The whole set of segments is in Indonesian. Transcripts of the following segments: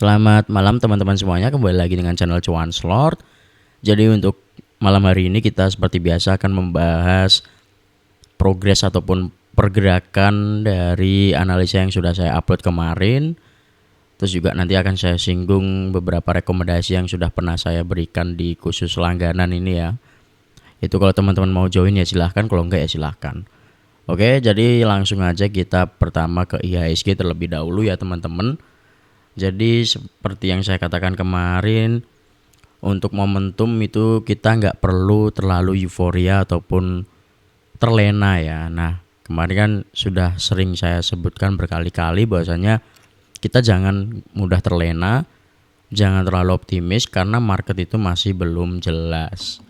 Selamat malam teman-teman semuanya, kembali lagi dengan channel Cuan Slot. Jadi untuk malam hari ini kita seperti biasa akan membahas progres ataupun pergerakan dari analisa yang sudah saya upload kemarin. Terus juga nanti akan saya singgung beberapa rekomendasi yang sudah pernah saya berikan di khusus langganan ini ya. Itu kalau teman-teman mau join ya silahkan, kalau enggak ya silahkan. Oke, jadi langsung aja kita pertama ke IHSG terlebih dahulu ya teman-teman. Jadi seperti yang saya katakan kemarin, untuk momentum itu kita nggak perlu terlalu euforia ataupun terlena ya. Nah, kemarin kan sudah sering saya sebutkan berkali-kali bahwasanya kita jangan mudah terlena, jangan terlalu optimis karena market itu masih belum jelas.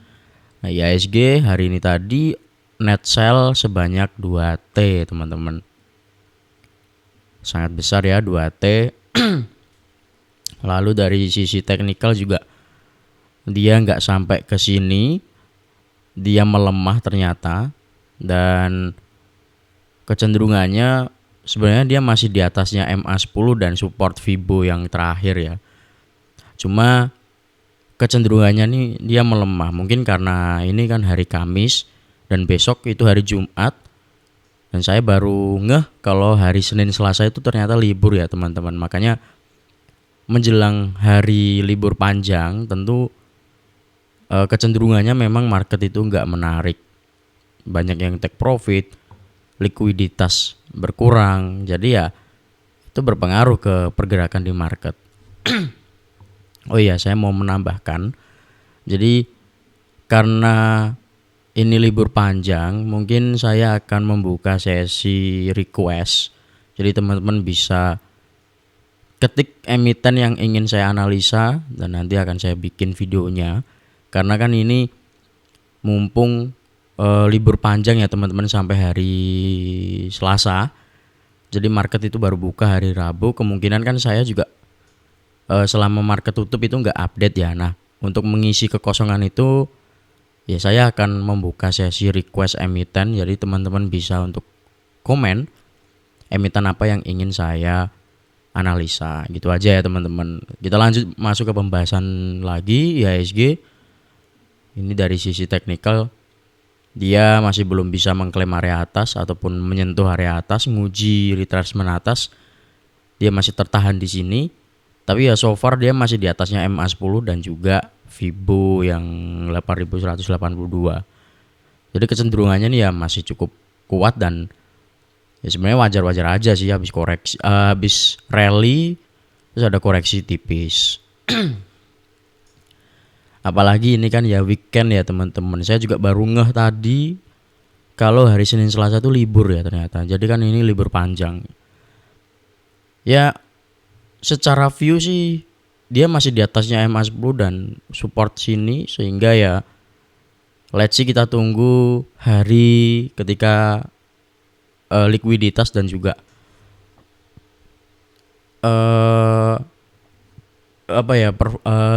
Nah, IHSG hari ini tadi net sell sebanyak 2T teman-teman. Sangat besar ya 2T. Lalu dari sisi teknikal juga dia nggak sampai ke sini, dia melemah ternyata, dan kecenderungannya sebenarnya dia masih di atasnya MA10 dan support Fibo yang terakhir ya. Cuma kecenderungannya nih dia melemah, mungkin karena ini kan hari Kamis dan besok itu hari Jumat. Dan saya baru ngeh kalau hari Senin Selasa itu ternyata libur ya teman-teman. Makanya menjelang hari libur panjang tentu kecenderungannya memang market itu nggak menarik, banyak yang take profit, likuiditas berkurang, jadi ya itu berpengaruh ke pergerakan di market. Oh iya, saya mau menambahkan, jadi karena ini libur panjang mungkin saya akan membuka sesi request, jadi teman-teman bisa ketik emiten yang ingin saya analisa dan nanti akan saya bikin videonya. Karena kan ini mumpung libur panjang ya teman-teman sampai hari Selasa. Jadi market itu baru buka hari Rabu. Kemungkinan kan saya juga selama market tutup itu nggak update ya. Nah, untuk mengisi kekosongan itu ya saya akan membuka sesi request emiten. Jadi teman-teman bisa untuk komen emiten apa yang ingin saya analisa, gitu aja ya teman-teman. Kita lanjut masuk ke pembahasan lagi IHSG. Ini dari sisi teknikal dia masih belum bisa mengklaim area atas ataupun menyentuh area atas, nguji retracement atas. Dia masih tertahan di sini. Tapi ya so far dia masih di atasnya MA10 dan juga Fibo yang 8182. Jadi kecenderungannya nih ya masih cukup kuat dan ya sebenarnya wajar-wajar aja sih habis koreksi, habis rally terus ada koreksi tipis. Apalagi ini kan ya weekend ya teman-teman. Saya juga baru ngeh tadi kalau hari Senin Selasa itu libur ya ternyata. Jadi kan ini libur panjang. Ya secara view sih dia masih di atasnya MA10 dan support sini, sehingga ya let's see, kita tunggu hari ketika likuiditas dan juga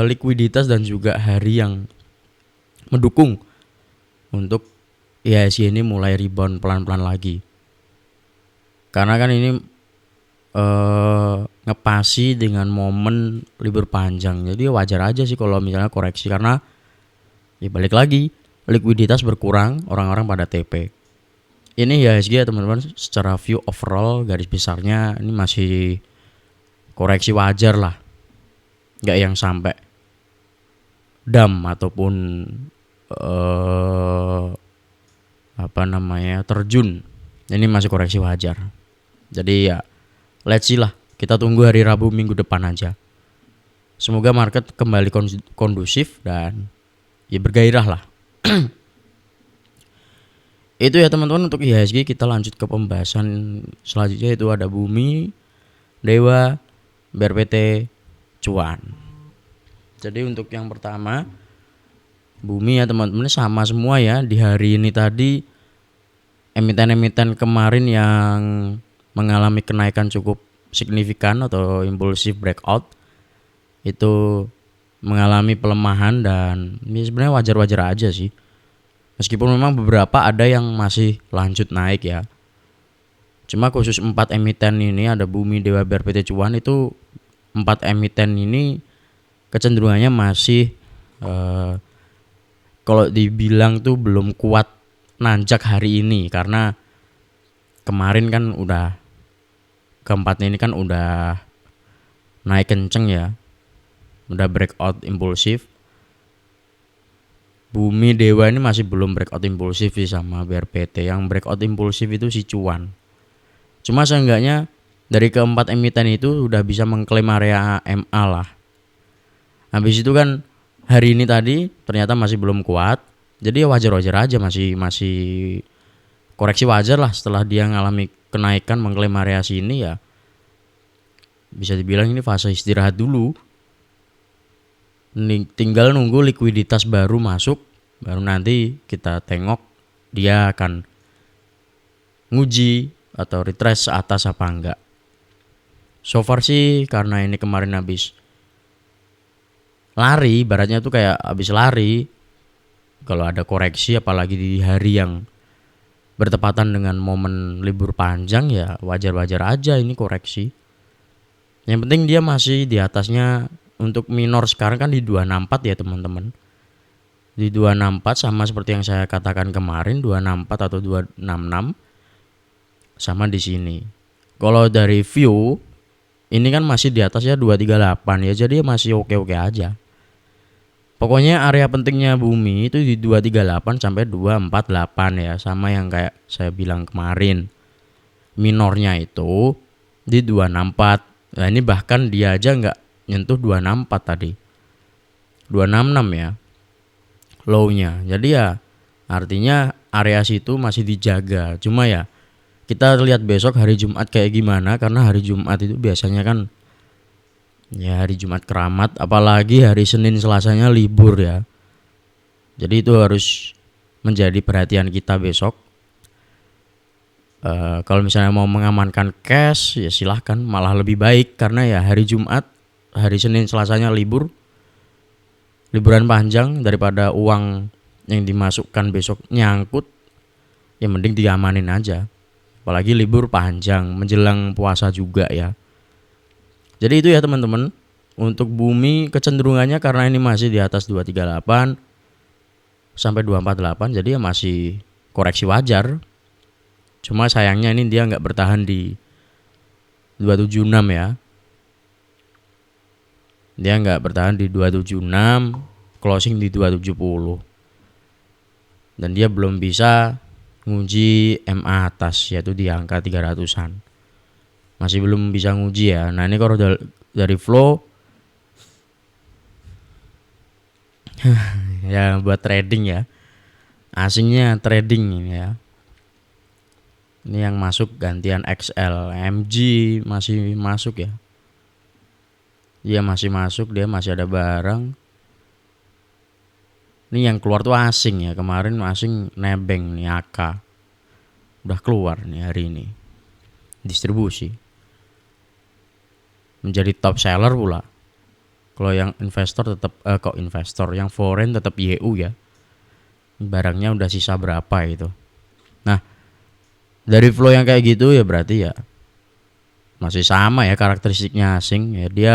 likuiditas dan juga hari yang mendukung untuk IHSG ini mulai rebound pelan-pelan lagi. Karena kan ini ngepasi dengan momen libur panjang, jadi wajar aja sih kalau misalnya koreksi, karena ya balik lagi likuiditas berkurang, orang-orang pada TP. Ini IHSG ya teman-teman, secara view overall garis besarnya ini masih koreksi wajar lah, nggak yang sampai dam ataupun terjun. Ini masih koreksi wajar. Jadi ya let's see lah, kita tunggu hari Rabu minggu depan aja. Semoga market kembali kondusif dan ya bergairah lah. Itu ya teman-teman untuk IHSG. Kita lanjut ke pembahasan selanjutnya, itu ada Bumi, Dewa, BRPT, Cuan. Jadi untuk yang pertama Bumi ya teman-teman, sama semua ya. Di hari ini tadi emiten-emiten kemarin yang mengalami kenaikan cukup signifikan atau impulsif breakout itu mengalami pelemahan, dan ini sebenarnya wajar-wajar aja sih. Meskipun memang beberapa ada yang masih lanjut naik ya. Cuma khusus 4 emiten ini, ada Bumi, Dewa, BRPT, Cuan, itu 4 emiten ini kecenderungannya masih kalau dibilang tuh belum kuat nanjak hari ini, karena kemarin kan udah keempatnya ini kan udah naik kenceng ya, udah breakout impulsif. Bumi Dewa ini masih belum breakout impulsif sih sama BRPT. Yang breakout impulsif itu si Cuan. Cuma seenggaknya dari keempat emiten itu udah bisa mengklaim area MA lah. Habis itu kan hari ini tadi ternyata masih belum kuat. Jadi ya wajar-wajar aja, masih koreksi wajar lah setelah dia ngalami kenaikan mengklaim area sini ya. Bisa dibilang ini fase istirahat dulu. Tinggal nunggu likuiditas baru masuk, baru nanti kita tengok dia akan nguji atau retrace atas apa enggak. So far sih karena ini kemarin habis lari, ibaratnya tuh kayak habis lari. Kalau ada koreksi apalagi di hari yang bertepatan dengan momen libur panjang ya wajar-wajar aja ini koreksi. Yang penting dia masih di atasnya. Untuk minor sekarang kan di 264 ya teman-teman. Di 264 sama seperti yang saya katakan kemarin, 264 atau 266 sama di sini. Kalau dari view ini kan masih di atas ya 238 ya, jadi masih oke-oke aja. Pokoknya area pentingnya bumi itu di 238 sampai 248 ya, sama yang kayak saya bilang kemarin. Minornya itu di 264. Nah, ini bahkan dia aja nggak nyentuh 264 tadi. 266 ya low-nya. Jadi ya artinya area situ masih dijaga. Cuma ya kita lihat besok hari Jumat kayak gimana, karena hari Jumat itu biasanya kan ya hari Jumat keramat, apalagi hari Senin Selasanya libur ya. Jadi itu harus menjadi perhatian kita besok. Kalau misalnya mau mengamankan cash ya silahkan, malah lebih baik karena ya hari Jumat, hari Senin Selasanya liburan panjang, daripada uang yang dimasukkan besok nyangkut, ya mending diamanin aja. Apalagi libur panjang menjelang puasa juga ya. Jadi itu ya teman-teman, untuk bumi kecenderungannya karena ini masih di atas 238 sampai 248, jadi ya masih koreksi wajar. Cuma sayangnya ini dia nggak bertahan di 276 ya. Dia nggak bertahan di 276, closing di 270. Dan dia belum bisa nguji MA atas, yaitu di angka 300-an. Masih belum bisa nguji ya. Nah ini kalau dari flow ya buat trading ya. Asingnya trading ini ya. Ini yang masuk gantian XL, MG masih masuk ya. Dia masih masuk, dia masih ada barang. Ini yang keluar tuh asing ya. Kemarin asing nebeng nih AK. Udah keluar nih hari ini. Distribusi. Menjadi top seller pula. Kalau yang investor tetap yang foreign tetap YU ya. Barangnya udah sisa berapa itu. Nah, dari flow yang kayak gitu ya berarti ya masih sama ya karakteristiknya asing ya. Dia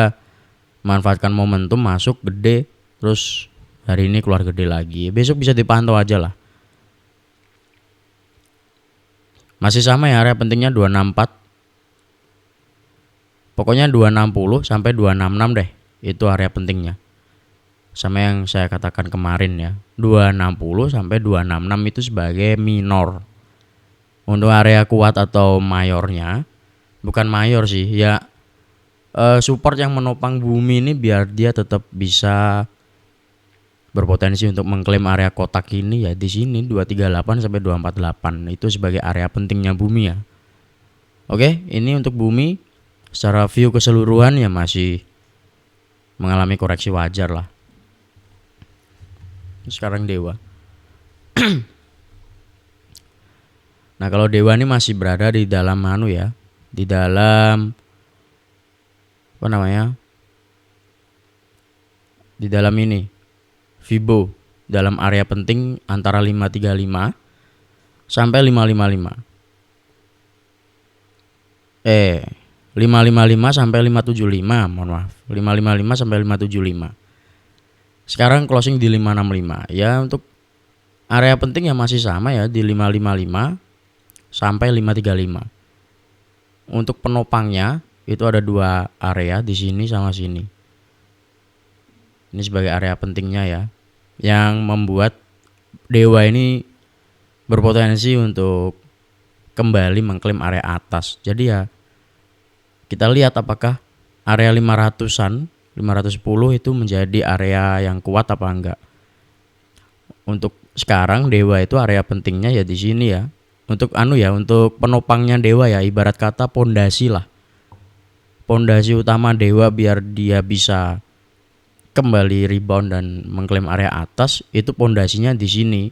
manfaatkan momentum masuk gede, terus hari ini keluar gede lagi. Besok bisa dipantau aja lah. Masih sama ya, area pentingnya 264. Pokoknya 260 sampai 266 deh. Itu area pentingnya. Sama yang saya katakan kemarin ya. 260 sampai 266 itu sebagai minor. Untuk area kuat atau mayornya, bukan mayor sih ya, support yang menopang bumi ini biar dia tetap bisa berpotensi untuk mengklaim area kotak ini ya di sini 238 sampai 248 itu sebagai area pentingnya bumi ya. Oke, ini untuk bumi secara view keseluruhan ya masih mengalami koreksi wajar lah. Sekarang Dewa. Nah, kalau Dewa ini masih berada di dalam ya, di dalam apa namanya? Di dalam ini Fibo, dalam area penting antara 535 sampai 555. 555 sampai 575, mohon maaf. 555 sampai 575. Sekarang closing di 565. Ya, untuk area penting yang masih sama ya, di 555 sampai 535. Untuk penopangnya itu ada dua area, di sini sama sini. Ini sebagai area pentingnya ya, yang membuat dewa ini berpotensi untuk kembali mengklaim area atas. Jadi ya kita lihat apakah area 500-an, 510 itu menjadi area yang kuat apa enggak. Untuk sekarang dewa itu area pentingnya ya di sini ya. Untuk untuk penopangnya dewa ya, ibarat kata pondasi lah. Pondasi utama dewa biar dia bisa kembali rebound dan mengklaim area atas, itu pondasinya di sini.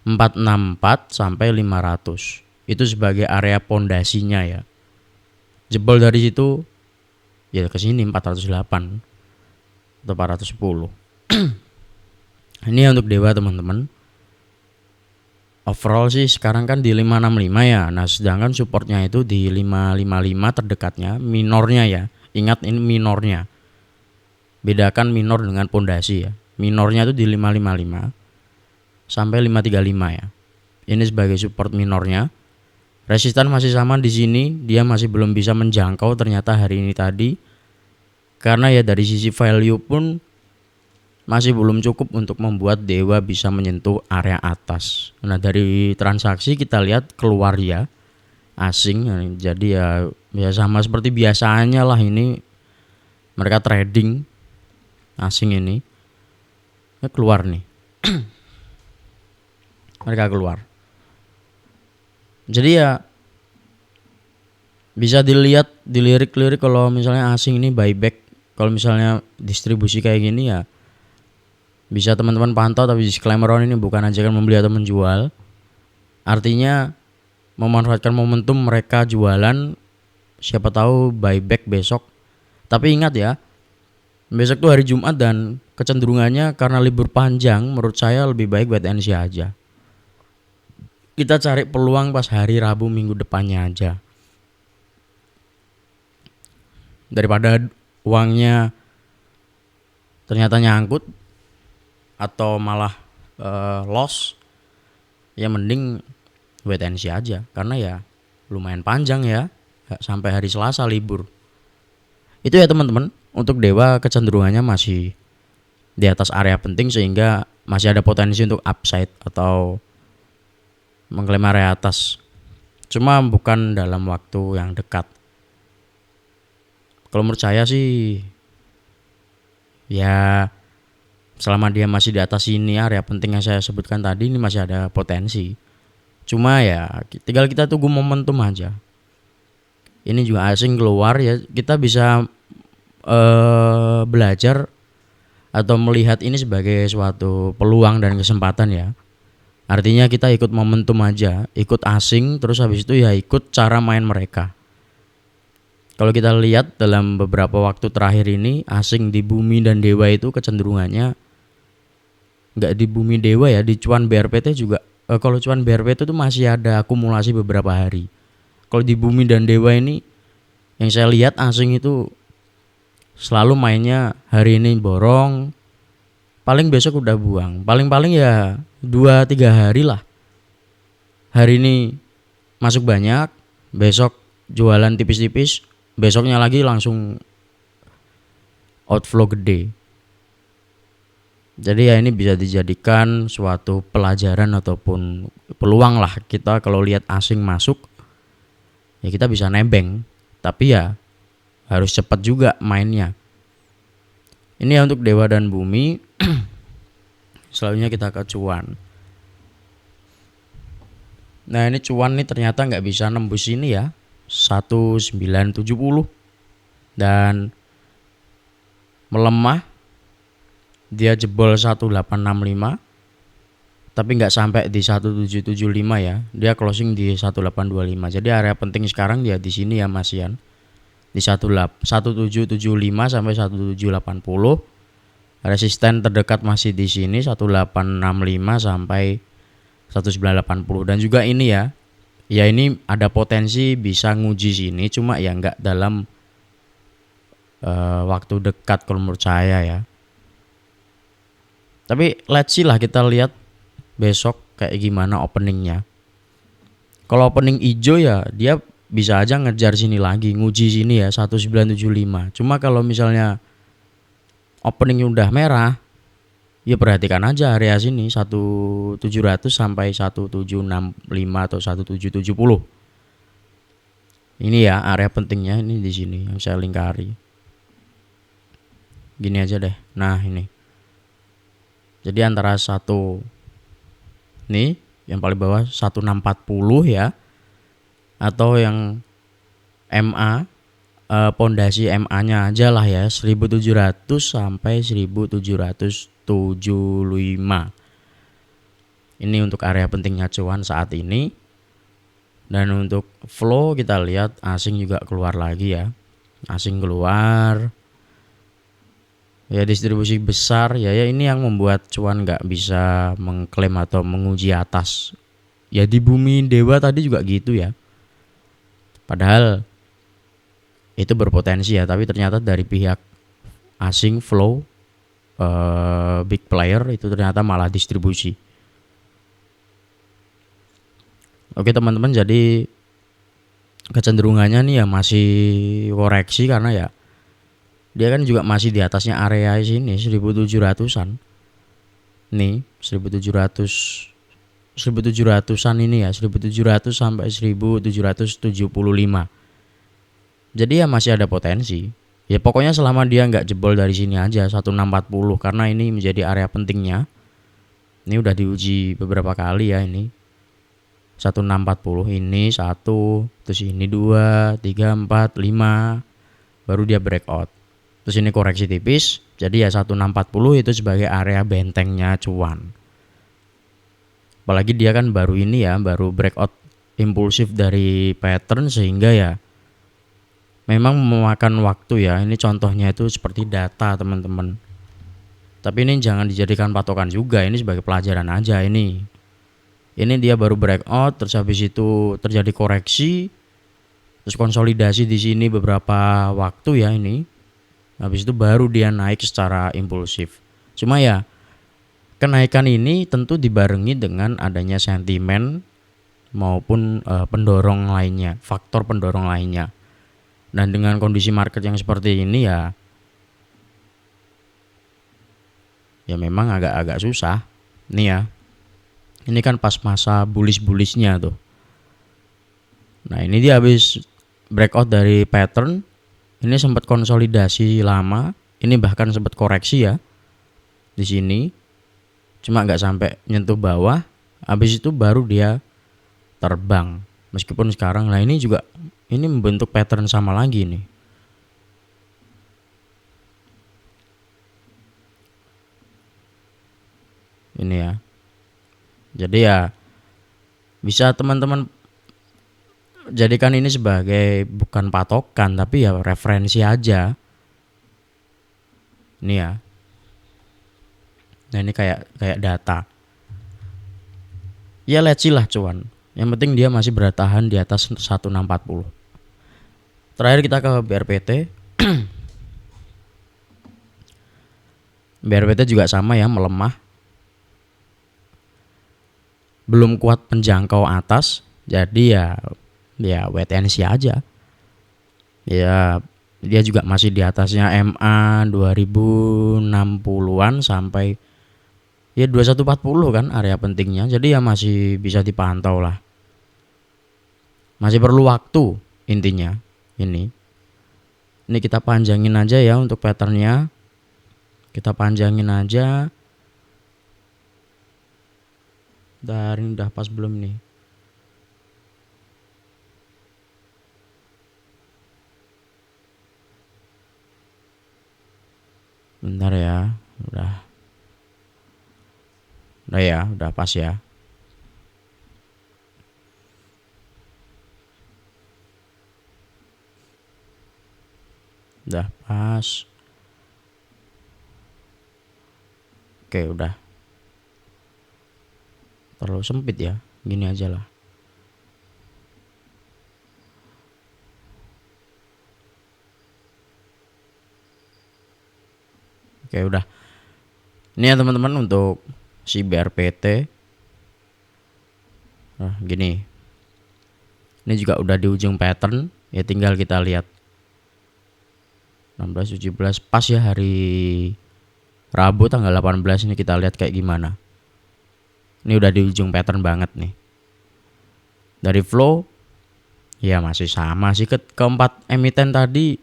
464 sampai 500. Itu sebagai area pondasinya ya. Jebol dari situ ya ke sini 408 atau 410. Ini untuk dewa teman-teman. Overall sih sekarang kan di 565 ya. Nah, sedangkan supportnya itu di 555 terdekatnya, minornya ya. Ingat ini minornya. Bedakan minor dengan pondasi ya. Minornya itu di 555 sampai 535 ya. Ini sebagai support minornya. Resistan masih sama di sini, dia masih belum bisa menjangkau ternyata hari ini tadi. Karena ya dari sisi value pun masih belum cukup untuk membuat dewa bisa menyentuh area atas. Nah, dari transaksi kita lihat keluar ya asing. Jadi ya sama seperti biasanya lah, ini mereka trading asing ini. Keluar nih. Mereka keluar. Jadi ya bisa dilirik kalau misalnya asing ini buyback. Kalau misalnya distribusi kayak gini ya bisa teman-teman pantau, tapi disclaimer ini bukan ajakan membeli atau menjual. Artinya memanfaatkan momentum mereka jualan, siapa tahu buyback besok. Tapi ingat ya, besok tuh hari Jumat dan kecenderungannya karena libur panjang, menurut saya lebih baik wait and see aja. Kita cari peluang pas hari Rabu minggu depannya aja. Daripada uangnya ternyata nyangkut atau malah loss, ya mending wait and see aja. Karena ya lumayan panjang ya, sampai hari Selasa libur. Itu ya teman-teman, untuk dewa kecenderungannya masih di atas area penting sehingga masih ada potensi untuk upside atau mengklaim area atas. Cuma bukan dalam waktu yang dekat. Kalau menurut saya sih ya selama dia masih di atas ini area penting yang saya sebutkan tadi, ini masih ada potensi. Cuma ya tinggal kita tunggu momentum aja. Ini juga asing keluar ya, kita bisa belajar atau melihat ini sebagai suatu peluang dan kesempatan ya. Artinya kita ikut momentum aja, ikut asing, terus habis itu ya ikut cara main mereka. Kalau kita lihat dalam beberapa waktu terakhir ini, asing di bumi dan dewa itu kecenderungannya nggak di bumi dewa ya, di cuan BRPT juga. Kalau cuan BRPT itu masih ada akumulasi beberapa hari. Kalau di bumi dan dewa ini yang saya lihat asing itu selalu mainnya hari ini borong, paling besok udah buang. Paling-paling ya 2-3 hari lah. Hari ini masuk banyak, besok jualan tipis-tipis, besoknya lagi langsung outflow gede. Jadi ya ini bisa dijadikan suatu pelajaran ataupun peluang lah kita kalau lihat asing masuk. Ya kita bisa nebeng, tapi ya harus cepat juga mainnya. Ini ya untuk dewa dan bumi. Selanjutnya kita ke cuan. Nah ini cuan nih ternyata nggak bisa nembus ini ya, 1970 dan melemah. Dia jebol 1865 tapi nggak sampai di 1775 ya, dia closing di 1825. Jadi area penting sekarang dia di sini ya Mas Ian, di 1775 sampai 1780. Resisten terdekat masih di sini 1865 sampai 1980. Dan juga ini ya Ya ini ada potensi bisa nguji sini, cuma ya nggak dalam waktu dekat kalau menurut saya ya. Tapi let's see lah, kita lihat besok kayak gimana openingnya. Kalau opening ijo ya dia bisa aja ngejar sini lagi, nguji sini ya 1975. Cuma kalau misalnya openingnya udah merah, ya perhatikan aja area sini 1700 sampai 1765 atau 1770. Ini ya area pentingnya ini di sini yang saya lingkari. Gini aja deh. Nah, ini. Jadi antara satu nih yang paling bawah 1640 ya, atau yang MA pondasi MA-nya aja lah ya 1700 sampai 1775. Ini untuk area pentingnya cuan saat ini. Dan untuk flow kita lihat asing juga keluar lagi ya. Asing keluar. Ya distribusi besar ya ini yang membuat cuan nggak bisa mengklaim atau menguji atas. Ya di bumi dewa tadi juga gitu ya. Padahal itu berpotensi ya, tapi ternyata dari pihak asing flow big player itu ternyata malah distribusi. Oke teman-teman, jadi kecenderungannya nih ya masih koreksi karena ya dia kan juga masih di atasnya area sini 1700-an. Nih 1700-an ini ya 1700 sampai 1775. Jadi ya masih ada potensi. Ya pokoknya selama dia nggak jebol dari sini aja 1640 karena ini menjadi area pentingnya. Ini udah diuji beberapa kali ya ini. 1640 ini 1, terus ini 2, 3, 4, 5 baru dia breakout. Terus ini koreksi tipis. Jadi ya 1640 itu sebagai area bentengnya cuan. Apalagi dia kan baru ini ya, baru breakout impulsif dari pattern sehingga ya memang memakan waktu ya. Ini contohnya itu seperti data teman-teman. Tapi ini jangan dijadikan patokan juga, ini sebagai pelajaran aja ini. Ini dia baru breakout, terus habis itu terjadi koreksi, terus konsolidasi di sini beberapa waktu ya ini. Habis itu baru dia naik secara impulsif. Cuma ya kenaikan ini tentu dibarengi dengan adanya sentimen maupun pendorong lainnya, faktor pendorong lainnya. Dan dengan kondisi market yang seperti ini ya memang agak-agak susah. Nih ya. Ini kan pas masa bullish-bullishnya tuh. Nah, ini dia habis breakout dari pattern. Ini sempat konsolidasi lama. Ini bahkan sempat koreksi ya di sini. Cuma nggak sampai nyentuh bawah. Habis itu baru dia terbang. Meskipun sekarang lah ini juga ini membentuk pattern sama lagi nih. Ini ya. Jadi ya bisa teman-teman jadikan ini sebagai bukan patokan tapi ya referensi aja. Ini ya. Nah ini kayak data. Ya let's see lah cuan. Yang penting dia masih bertahan di atas 1640. Terakhir kita ke BRPT. BRPT juga sama ya, melemah. Belum kuat menjangkau atas. Jadi ya wait and see aja. Ya dia juga masih di atasnya MA 2060-an sampai ya 2140 kan area pentingnya. Jadi ya masih bisa dipantau lah. Masih perlu waktu intinya ini. Ini kita panjangin aja ya untuk patternnya. Kita panjangin aja. Dari ini udah pas belum nih? Bentar ya. Udah ya, udah pas ya. Udah pas. Oke, udah. Terlalu sempit ya. Gini aja lah. Oke, udah. Ini ya teman-teman untuk si BRPT. Nah, gini. Ini juga udah di ujung pattern, ya tinggal kita lihat 16 17 pas ya hari Rabu tanggal 18 ini, kita lihat kayak gimana. Ini udah di ujung pattern banget nih. Dari flow ya masih sama sih, keempat emiten tadi,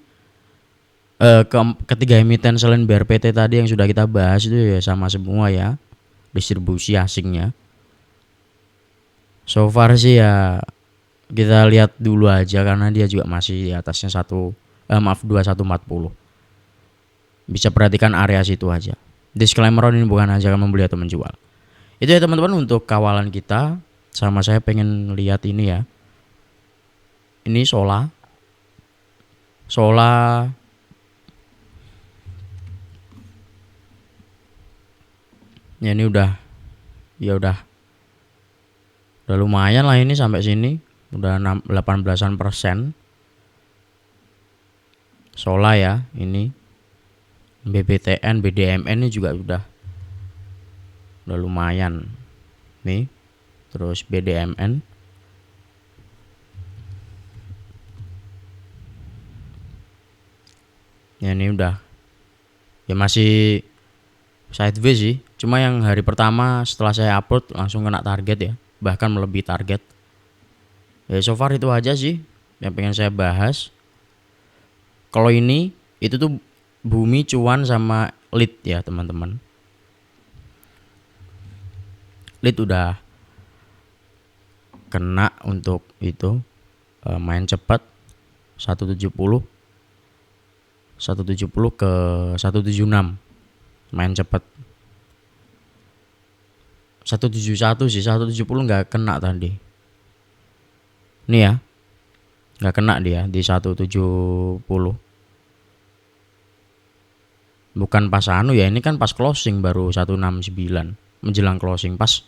ketiga emiten selain BRPT tadi yang sudah kita bahas itu ya sama semua ya distribusi asingnya. So far sih ya kita lihat dulu aja karena dia juga masih di atasnya 2140. Bisa perhatikan area situ aja. Disclaimer, ini bukan ajakan membeli atau menjual. Itu ya teman-teman untuk kawalan kita. Sama saya pengen lihat ini ya. Ini Sola. Ya ini udah lumayan lah ini sampai sini. Udah 18%. Sola ya, ini BBTN, BDMN ini juga udah lumayan nih. Terus BDMN ya ini udah ya masih sideways sih, cuma yang hari pertama setelah saya upload langsung kena target ya, bahkan melebihi target. Ya so far itu aja sih yang pengen saya bahas. Kalau ini itu tuh Bumi, Cuan sama Lead ya teman-teman. Lead udah kena untuk itu main cepat 170 ke 176 main cepat. 171 sih, 170 nggak kena tadi. Ini ya nggak kena dia di 170. Bukan pas ya, ini kan pas closing baru 169 menjelang closing, pas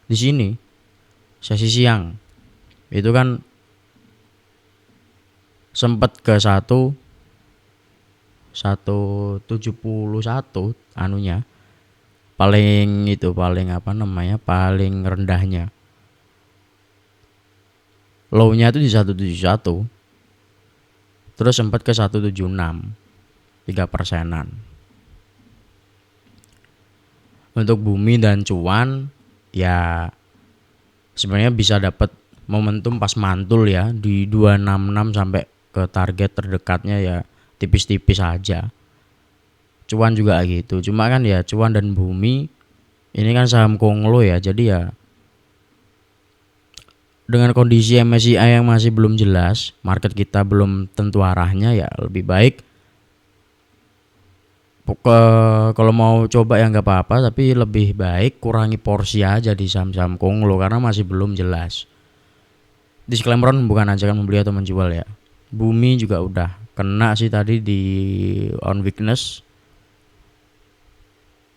di sini sesi siang itu kan sempat ke 171 anunya, paling paling rendahnya. Low-nya itu di 171. Terus sempat ke 176. 3%-an. Untuk Bumi dan Cuan ya sebenarnya bisa dapat momentum pas mantul ya di 266 sampai ke target terdekatnya ya tipis-tipis aja. Cuan juga gitu. Cuma kan ya Cuan dan Bumi ini kan saham konglo ya, jadi ya dengan kondisi MSCI yang masih belum jelas, market kita belum tentu arahnya, ya lebih baik kalau mau coba ya nggak apa-apa, tapi lebih baik kurangi porsi aja di saham-saham konglo karena masih belum jelas. Disclaimer, bukan ajakan membeli atau menjual ya. Bumi juga udah kena sih tadi di on weakness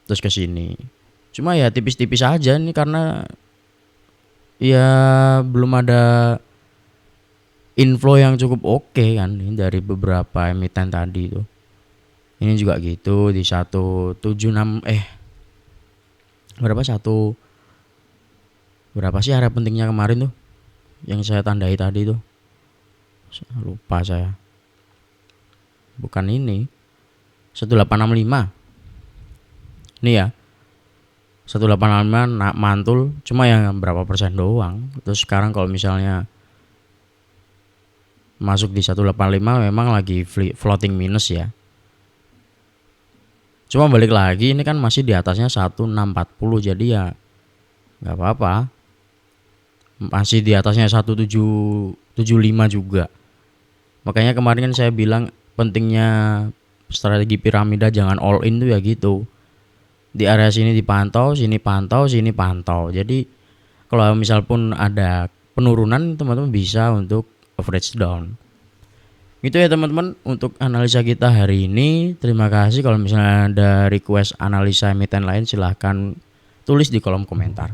terus ke sini. Cuma ya tipis-tipis aja ini karena ya belum ada inflow yang cukup oke kan dari beberapa emiten tadi itu. Ini juga gitu di 176 berapa sih area pentingnya kemarin tuh yang saya tandai tadi tuh, lupa saya. Bukan ini 1865 ini ya, 1865 mantul cuma yang berapa persen doang. Terus sekarang kalau misalnya masuk di 185 memang lagi floating minus ya. Cuma balik lagi ini kan masih di atasnya 1640, jadi ya nggak apa-apa. Masih di atasnya 1775 juga. Makanya kemarin kan saya bilang pentingnya strategi piramida, jangan all in tuh ya gitu. Di area sini dipantau, sini pantau, sini pantau. Jadi kalau misal pun ada penurunan, teman-teman bisa untuk average down. Gitu ya teman-teman untuk analisa kita hari ini. Terima kasih. Kalau misalnya ada request analisa emiten lain silahkan tulis di kolom komentar.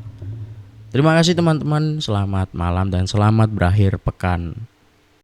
Terima kasih teman-teman. Selamat malam dan selamat berakhir pekan.